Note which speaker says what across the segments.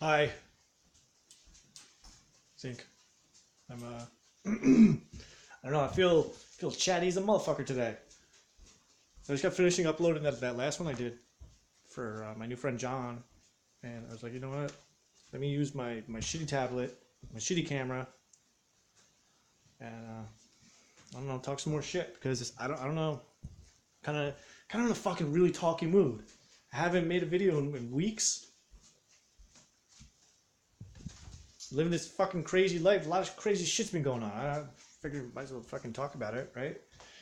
Speaker 1: Hi. I think I'm I don't know, I feel chatty as a motherfucker today. So I just got finishing uploading that last one I did for my new friend John, and I was like, you know what? Let me use my shitty tablet, my shitty camera, and I don't know, talk some more shit because I don't know, kind of in a fucking really talky mood. I haven't made a video in weeks. Living this fucking crazy life. A lot of crazy shit's been going on. I figured might as well fucking talk about it, right?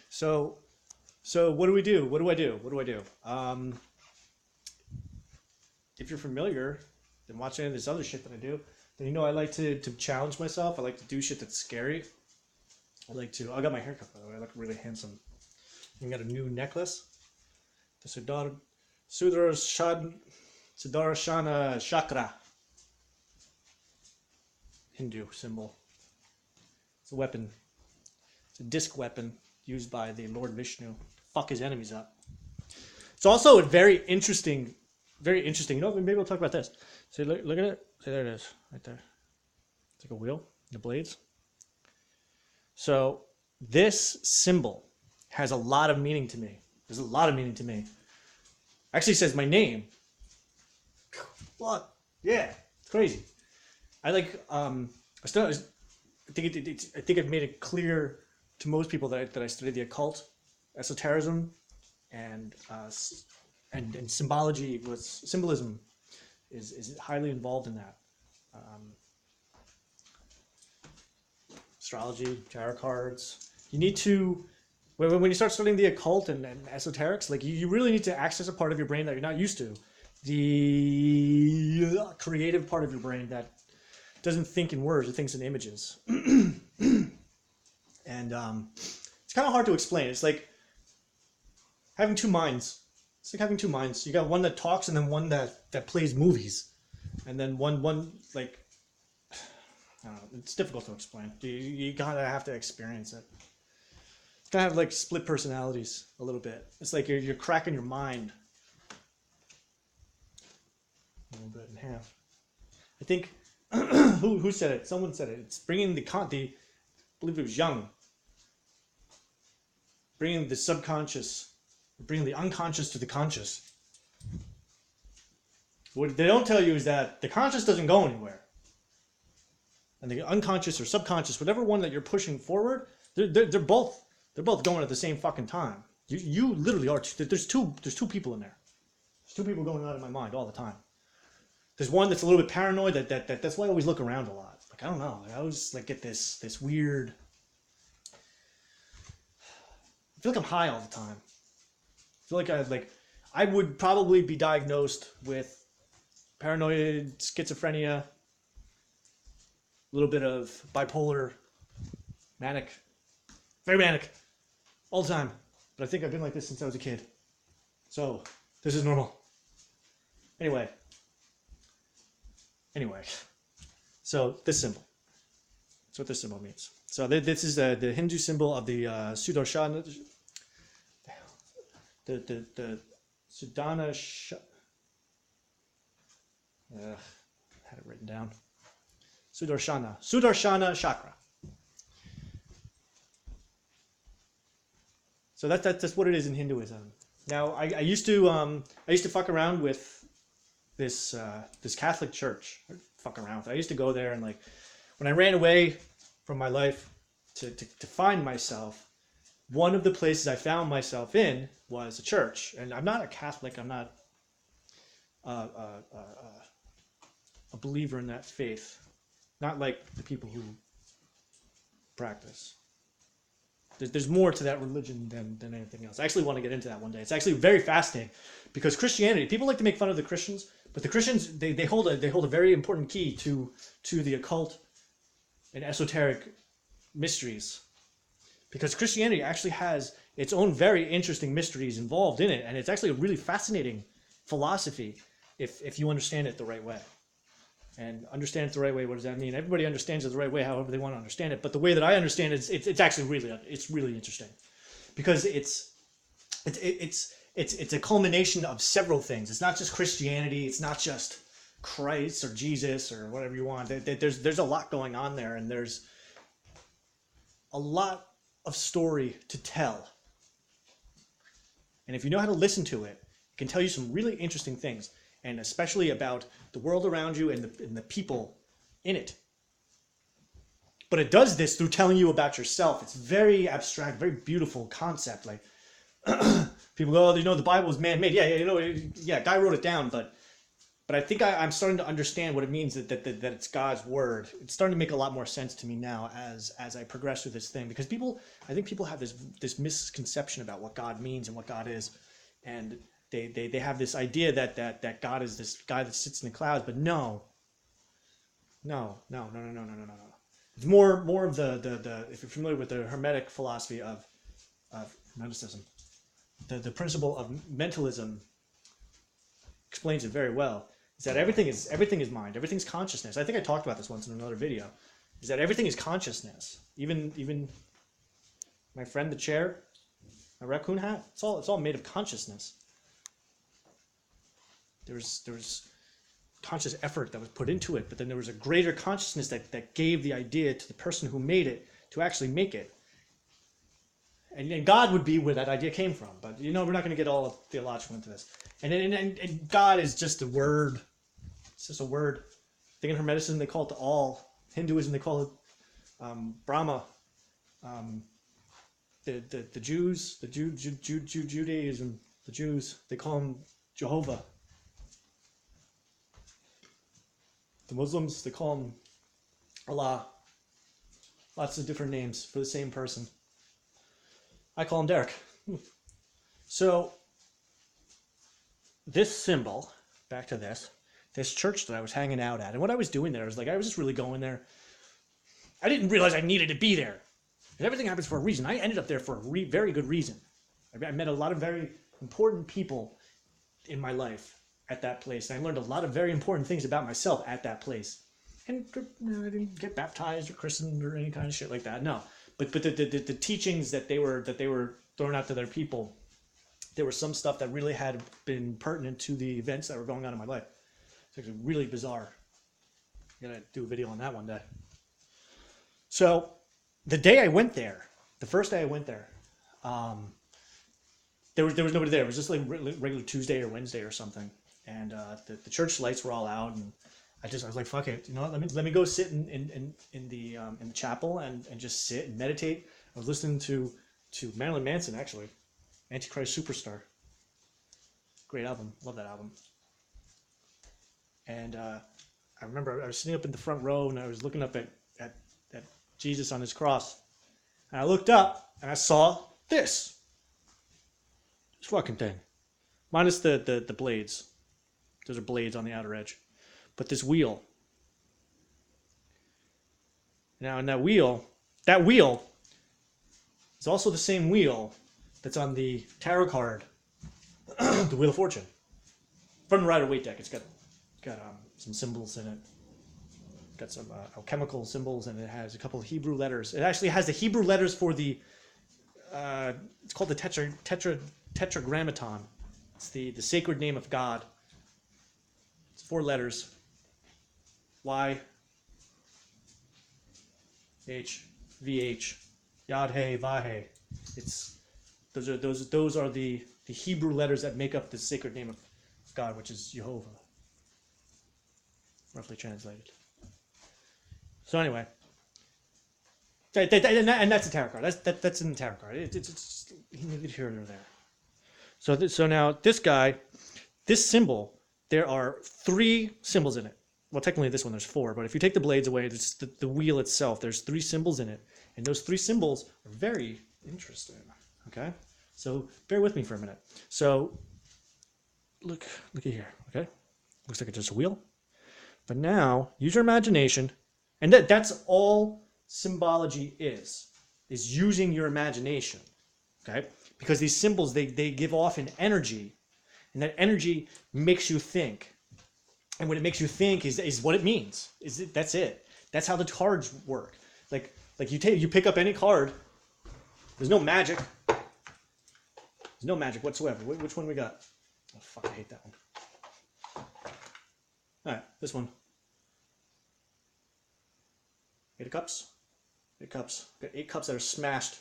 Speaker 1: So what do we do? What do I do? If you're familiar, then watching any of this other shit that I do, then you know I like to challenge myself. I like to do shit that's scary. I got my haircut, by the way. I look really handsome. I got a new necklace. The Sudarshana Chakra. Hindu symbol. It's a weapon. It's a disc weapon used by the Lord Vishnu to fuck his enemies up. It's also a very interesting. You know, maybe we'll talk about this. See, look at it. See, there it is, right there. It's like a wheel, the blades. So this symbol has a lot of meaning to me. There's a lot of meaning to me. Actually says my name. What? Yeah, it's crazy. I think I've made it clear to most people that I study the occult, esotericism, and symbology symbolism is highly involved in that. Astrology, tarot cards. You need to, when you start studying the occult and esoterics, like you really need to access a part of your brain that you're not used to. The creative part of your brain that doesn't think in words, it thinks in images. And it's kind of hard to explain. It's like having two minds. You got one that talks and then one that plays movies. And then one like, I don't know, it's difficult to explain. You gotta have to experience it. It's gonna have like split personalities a little bit. It's like you're cracking your mind a little bit in half. I think who said it? Someone said it. It's bringing I believe it was Young. Bringing the subconscious, bringing the unconscious to the conscious. What they don't tell you is that the conscious doesn't go anywhere. And the unconscious or subconscious, whatever one that you're pushing forward, they're both going at the same fucking time. You literally are. There's two people in there. There's two people going on in my mind all the time. There's one that's a little bit paranoid. That's why I always look around a lot. Like, I don't know. I always like get this weird. I feel like I'm high all the time. I feel like I would probably be diagnosed with paranoid, schizophrenia, a little bit of bipolar, manic, very manic, all the time. But I think I've been like this since I was a kid. So this is normal. Anyway, so this symbol. That's what this symbol means. So this is the Hindu symbol of the Sudarshana. The Sudana. Had it written down. Sudarshana Chakra. So that's what it is in Hinduism. Now I used to fuck around with this Catholic church. Fuck around with it. I used to go there and like when I ran away from my life to find myself, one of the places I found myself in was a church. And I'm not a Catholic. I'm not a believer in that faith. Not like the people who practice. There's more to that religion than anything else. I actually want to get into that one day. It's actually very fascinating because Christianity, people like to make fun of the Christians, but the Christians, they hold a very important key to the occult and esoteric mysteries. Because Christianity actually has its own very interesting mysteries involved in it, and it's actually a really fascinating philosophy if you understand it the right way. And understand it the right way, what does that mean? Everybody understands it the right way, however they want to understand it. But the way that I understand it, it's actually really interesting, because it's a culmination of several things. It's not just Christianity. It's not just Christ or Jesus or whatever you want. There's a lot going on there, and there's a lot of story to tell. And if you know how to listen to it, it can tell you some really interesting things, and especially about the world around you and the people in it. But it does this through telling you about yourself. It's very abstract, very beautiful concept. Like people go, oh, the Bible is man-made. Yeah, guy wrote it down, but I think I'm starting to understand what it means that it's God's word. It's starting to make a lot more sense to me now as I progress through this thing, because I think people have this misconception about what God means and what God is, and they have this idea that God is this guy that sits in the clouds, but no. It's more of the if you're familiar with the Hermetic philosophy of Hermeticism, the principle of mentalism explains it very well. Is that everything is mind, everything's consciousness. I think I talked about this once in another video. Is that everything is consciousness. Even my friend the chair, my raccoon hat, it's all made of consciousness. There was conscious effort that was put into it, but then there was a greater consciousness that gave the idea to the person who made it to actually make it. And God would be where that idea came from. But we're not going to get all theological into this. And God is just a word. It's just a word. I think in Hermeticism they call it the all. Hinduism they call it Brahma. The Jews, Judaism, the Jews, they call him Jehovah. The Muslims, they call him Allah. Lots of different names for the same person. I call him Derek. So, this symbol, back to this church that I was hanging out at, and what I was doing there was I was just really going there. I didn't realize I needed to be there. And everything happens for a reason. I ended up there for a very good reason. I met a lot of very important people in my life at that place. And I learned a lot of very important things about myself at that place. And I didn't get baptized or christened or any kind of shit like that. No. But the teachings that they were throwing out to their people, there was some stuff that really had been pertinent to the events that were going on in my life. It's actually really bizarre. I'm gonna do a video on that one day. So the day I went there, the first day I went there, there was nobody there. It was just like regular Tuesday or Wednesday or something, and the church lights were all out, and I was like, fuck it, let me go sit in the chapel and just sit and meditate. I was listening to Marilyn Manson, actually, Antichrist Superstar. Great album, love that album. And I remember I was sitting up in the front row and I was looking up at Jesus on his cross, and I looked up and I saw this fucking thing, minus the blades. Those are blades on the outer edge. But this wheel. Now, in that wheel is also the same wheel that's on the tarot card, the Wheel of Fortune, from the Rider-Waite deck. It's got some symbols in it. Got some alchemical symbols, and it has a couple of Hebrew letters. It actually has the Hebrew letters for the. It's called the Tetragrammaton. It's the sacred name of God. It's 4 letters. Y, H, VH, Yod He, Vahe. Those are the Hebrew letters that make up the sacred name of God, which is Jehovah, roughly translated. So anyway, and that's a tarot card. That's in the tarot card. It's neither here nor there. So now this guy, this symbol, there are 3 symbols in it. Well, technically this one there's 4, but if you take the blades away, it's the wheel itself, there's 3 symbols in it. And those 3 symbols are very interesting. Okay? So bear with me for a minute. So look at here, okay? Looks like it's just a wheel. But now use your imagination, and that's all symbology is using your imagination. Okay? Because these symbols they give off an energy, and that energy makes you think. And what it makes you think is what it means. That's it. That's how the cards work. Like you pick up any card. There's no magic. There's no magic whatsoever. Which one we got? Oh fuck! I hate that one. All right, this one. Eight of Cups. 8 cups. Got 8 cups that are smashed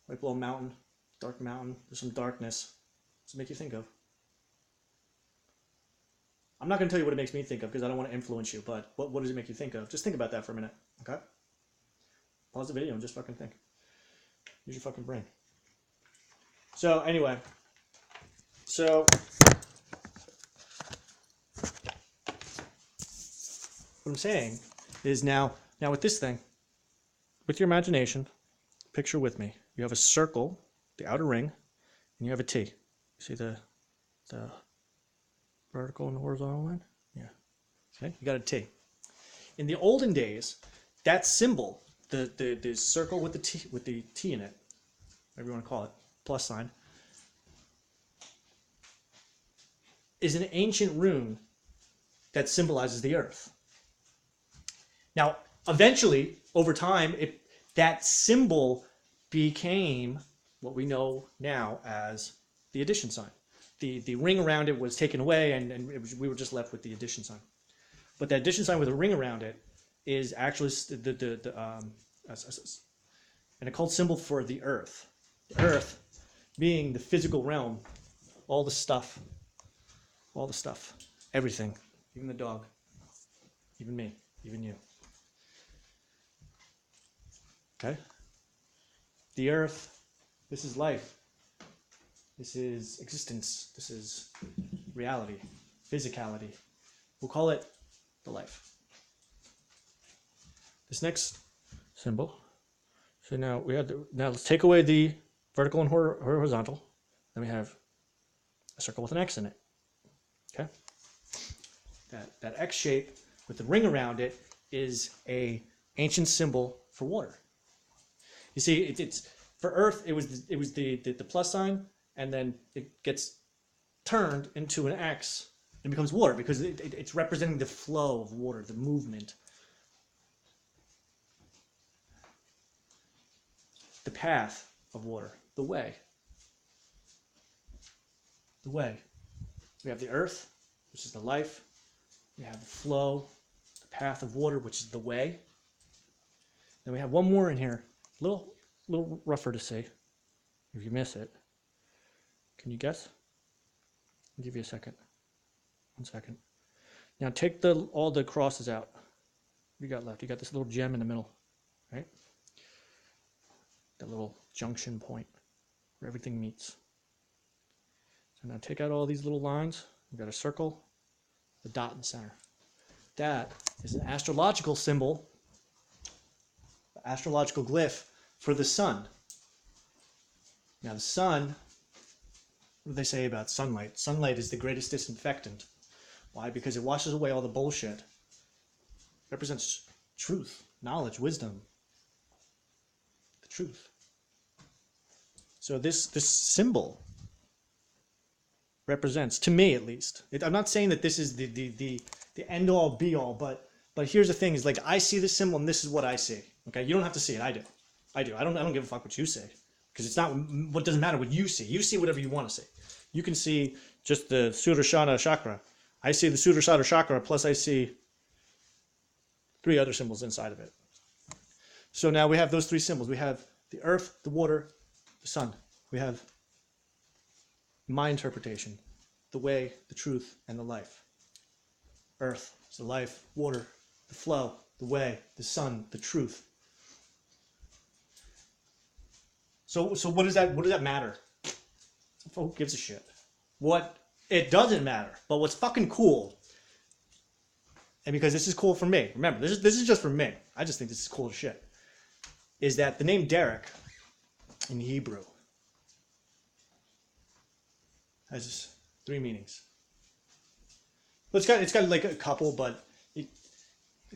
Speaker 1: right below a mountain, dark mountain. There's some darkness. What does it make you think of? I'm not going to tell you what it makes me think of because I don't want to influence you, but what does it make you think of? Just think about that for a minute, okay? Pause the video and just fucking think. Use your fucking brain. So, anyway. So, what I'm saying is now with this thing, with your imagination, picture with me. You have a circle, the outer ring, and you have a T. You see the vertical and the horizontal line? Yeah. Okay, you got a T. In the olden days, that symbol, the circle with the T in it, whatever you want to call it, plus sign, is an ancient rune that symbolizes the earth. Now, eventually, over time, that symbol became what we know now as the addition sign. The ring around it was taken away, and we were just left with the addition sign. But the addition sign with a ring around it is actually an occult symbol for the earth. The earth being the physical realm, all the stuff, everything, even the dog, even me, even you. Okay? The earth, this is life. This is existence. This is reality, physicality. We'll call it the life. This next symbol. So now now let's take away the vertical and horizontal. Then we have a circle with an X in it. Okay? That X shape with the ring around it is a ancient symbol for water. You see, it's for Earth. It was the plus sign, and then it gets turned into an X and becomes water because it's representing the flow of water, the movement, the path of water, the way. The way. We have the earth, which is the life. We have the flow, the path of water, which is the way. Then we have one more in here, a little rougher to see. If you miss it, can you guess? I'll give you a second. 1 second. Now take all the crosses out. What do you got left? You got this little gem in the middle, right? That little junction point where everything meets. So now take out all these little lines. We've got a circle, the dot in the center. That is an astrological symbol, an astrological glyph for the sun. Now the sun, what do they say about sunlight? Sunlight is the greatest disinfectant. Why? Because it washes away all the bullshit. It represents truth, knowledge, wisdom. The truth. So this symbol represents, to me at least, I'm not saying that this is the end all be all, but here's the thing: is like I see this symbol and this is what I see. Okay, you don't have to see it. I do. I don't give a fuck what you say, because it's not what doesn't matter what you see. You see whatever you want to see. You can see just the Sudarshana Chakra. I see the Sudarshana Chakra, plus I see 3 other symbols inside of it. So now we have those 3 symbols. We have the earth, the water, the sun. We have my interpretation, the way, the truth, and the life. Earth is the life, water, the flow, the way, the sun, the truth. So what does that matter? Who gives a shit? What it doesn't matter. But what's fucking cool, and because this is cool for me, remember, this is just for me. I just think this is cool as shit. Is that the name Derek in Hebrew has 3 meanings. But it's got like a couple, but in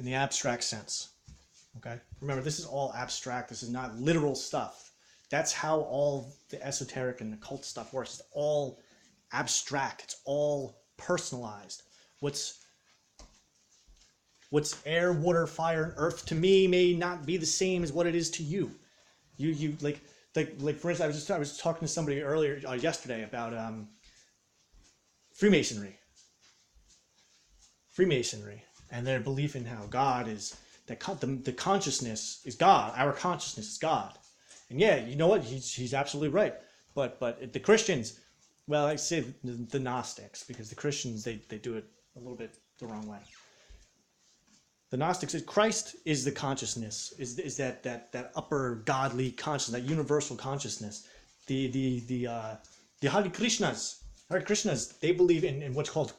Speaker 1: the abstract sense. Okay? Remember, this is all abstract. This is not literal stuff. That's how all the esoteric and occult stuff works. It's all abstract. It's all personalized. What's air, water, fire, and earth to me may not be the same as what it is to you. You like for instance, I was talking to somebody earlier yesterday about Freemasonry. Freemasonry and their belief in how God is, that the consciousness is God. Our consciousness is God. And yeah, you know what? He's absolutely right. But the Christians, well, I say the Gnostics, because the Christians, they do it a little bit the wrong way. The Gnostics is Christ is the consciousness, is that upper godly consciousness, that universal consciousness. The Hare Krishnas, they believe in what's called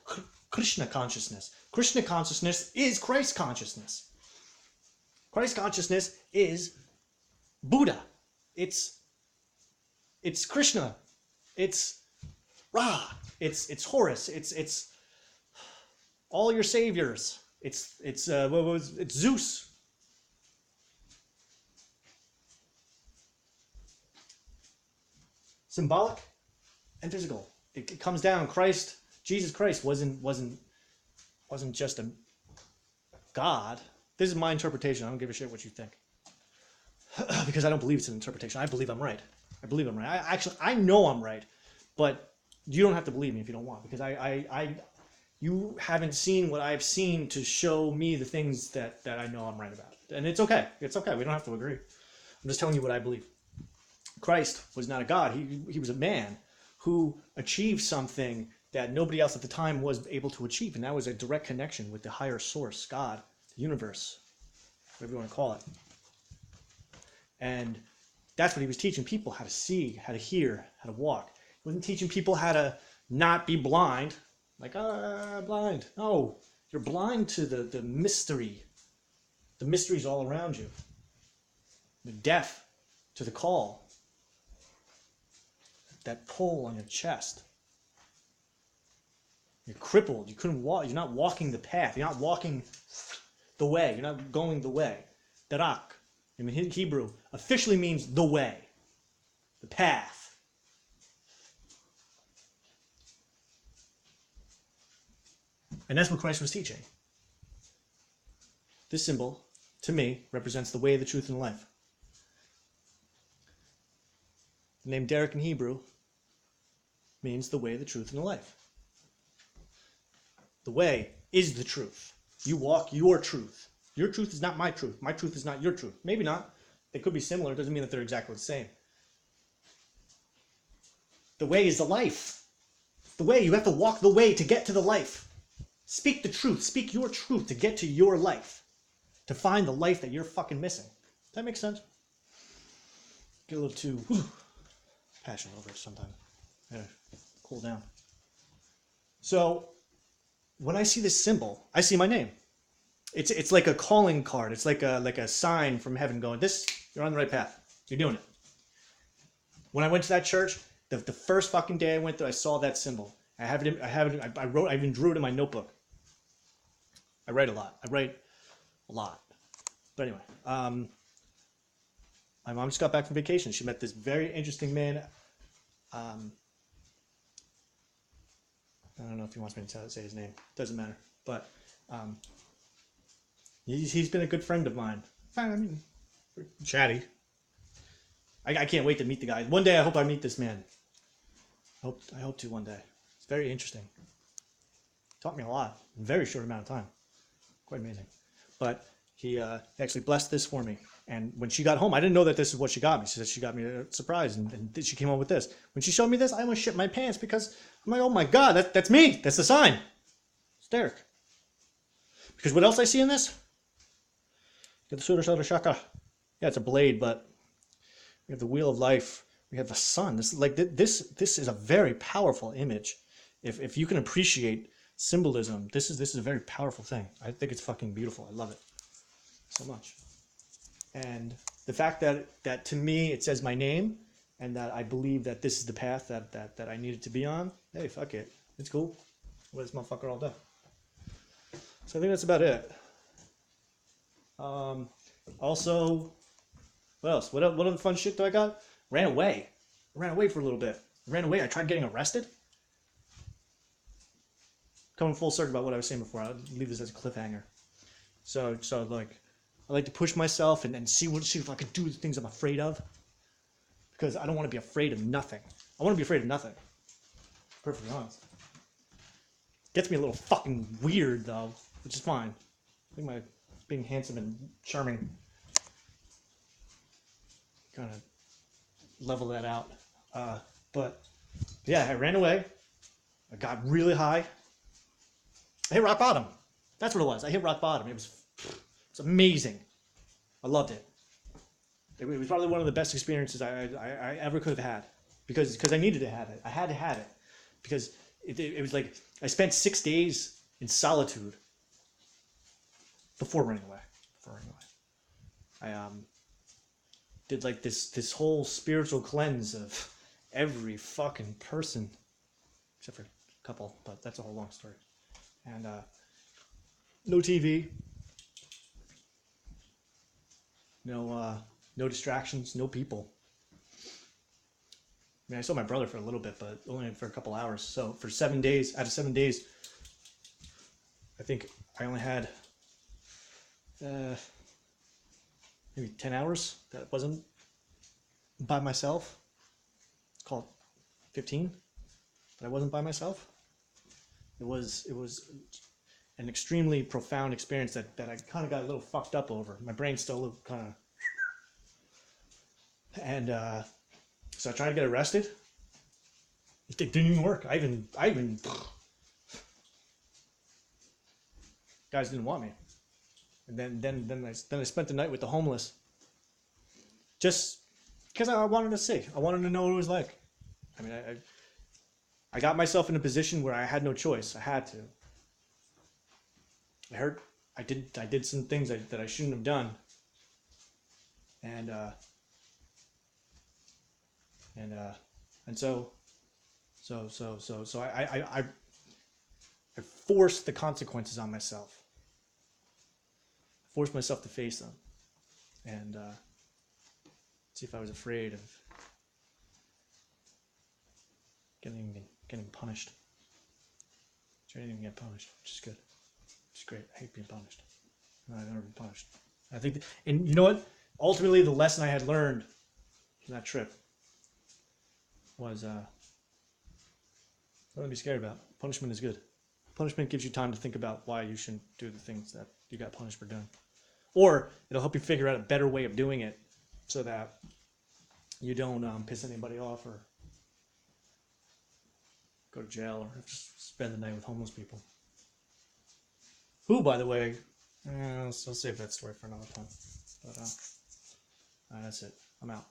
Speaker 1: Krishna consciousness. Krishna consciousness is Christ consciousness. Christ consciousness is Buddha. It's Krishna. It's Ra. It's Horus. It's all your saviors. It's Zeus. Symbolic and physical. It comes down. Jesus Christ wasn't just a God. This is my interpretation. I don't give a shit what you think. Because I don't believe it's an interpretation. I believe I'm right. I know I'm right, but you don't have to believe me if you don't want, because you haven't seen what I've seen to show me the things that I know I'm right about. And it's okay. It's okay. We don't have to agree. I'm just telling you what I believe. Christ was not a God. He was a man who achieved something that nobody else at the time was able to achieve, and that was a direct connection with the higher source, God, the universe, whatever you want to call it. And that's what he was teaching people: how to see, how to hear, how to walk. He wasn't teaching people how to not be blind, like, blind. No, you're blind to the mystery. The mystery's all around you. You're deaf to the call. That pull on your chest. You're crippled. You couldn't walk. You're not walking the path. You're not walking the way. You're not going the way. Darak, in Hebrew, officially means the way, the path. And that's what Christ was teaching. This symbol, to me, represents the way, the truth, and the life. The name Derek in Hebrew means the way, the truth, and the life. The way is the truth. You walk your truth. Your truth is not my truth. My truth is not your truth. Maybe not. They could be similar. It doesn't mean that they're exactly the same. The way is the life. The way, you have to walk the way to get to the life. Speak the truth. Speak your truth to get to your life. To find the life that you're fucking missing. Does that make sense? Get a little too passionate over it sometimes. Yeah, cool down. So, when I see this symbol, I see my name. It's like a calling card. It's like a sign from heaven going, "This, you're on the right path. You're doing it." When I went to that church, the first fucking day I went there, I saw that symbol. I even drew it in my notebook. I write a lot. But anyway, my mom just got back from vacation. She met this very interesting man. I don't know if he wants me to say his name. Doesn't matter. But he's been a good friend of mine. I mean, we're chatty. I can't wait to meet the guy. One day I hope I meet this man. I hope to one day. It's very interesting. Taught me a lot in a very short amount of time. Quite amazing. But he actually blessed this for me. And when she got home, I didn't know that this is what she got me. She said she got me a surprise, and she came home with this. When she showed me this, I almost shit my pants because I'm like, oh my God, that's me. That's the sign. It's Derek. Because what else I see in this? You got the Sudarshana Chakra. Yeah, it's a blade, but we have the wheel of life. We have the sun. This is a very powerful image. If you can appreciate symbolism, this is a very powerful thing. I think it's fucking beautiful. I love it so much. And the fact that to me it says my name, and that I believe that this is the path that I needed to be on, hey, fuck it. It's cool. I'll this motherfucker all day. So I think that's about it. Also, what else? What other fun shit do I got? Ran away. I ran away for a little bit. I tried getting arrested. Coming full circle about what I was saying before. I'll leave this as a cliffhanger. So like, I like to push myself and see if I can do the things I'm afraid of. Because I don't want to be afraid of nothing. I want to be afraid of nothing. Perfectly honest. Gets me a little fucking weird though. which is fine. I think my being handsome and charming kind of level that out. But yeah, I ran away. I got really high. I hit rock bottom. That's what it was. I hit rock bottom. It was amazing. I loved it. It was probably one of the best experiences I ever could have had because I needed to have it. I had to have it because it was like I spent 6 days in solitude before running away. I did like this whole spiritual cleanse of every fucking person except for a couple, but that's a whole long story. And no TV, no distractions, no people. I mean, I saw my brother for a little bit, but only for a couple hours. So for 7 days, out of 7 days, I think I only had maybe 10 hours that wasn't by myself. Call it 15, but I wasn't by myself. It was an extremely profound experience that I kind of got a little fucked up over. My brain's still a little kind of... And so I tried to get arrested. It didn't even work. I even guys didn't want me. And then I spent the night with the homeless. Just because I wanted to see. I wanted to know what it was like. I mean, I got myself in a position where I had no choice. I had to. I did some things that I shouldn't have done. And so I forced the consequences on myself. I forced myself to face them, and see if I was afraid of getting punished. I didn't even get punished, which is good. Which is great. I hate being punished. No, I've never been punished. I think, and you know what? Ultimately, the lesson I had learned from that trip was nothing to be scared about. Punishment is good. Punishment gives you time to think about why you shouldn't do the things that you got punished for doing. Or it'll help you figure out a better way of doing it so that you don't piss anybody off or go to jail or just spend the night with homeless people. Who, by the way, I'll save that story for another time. But that's it. I'm out.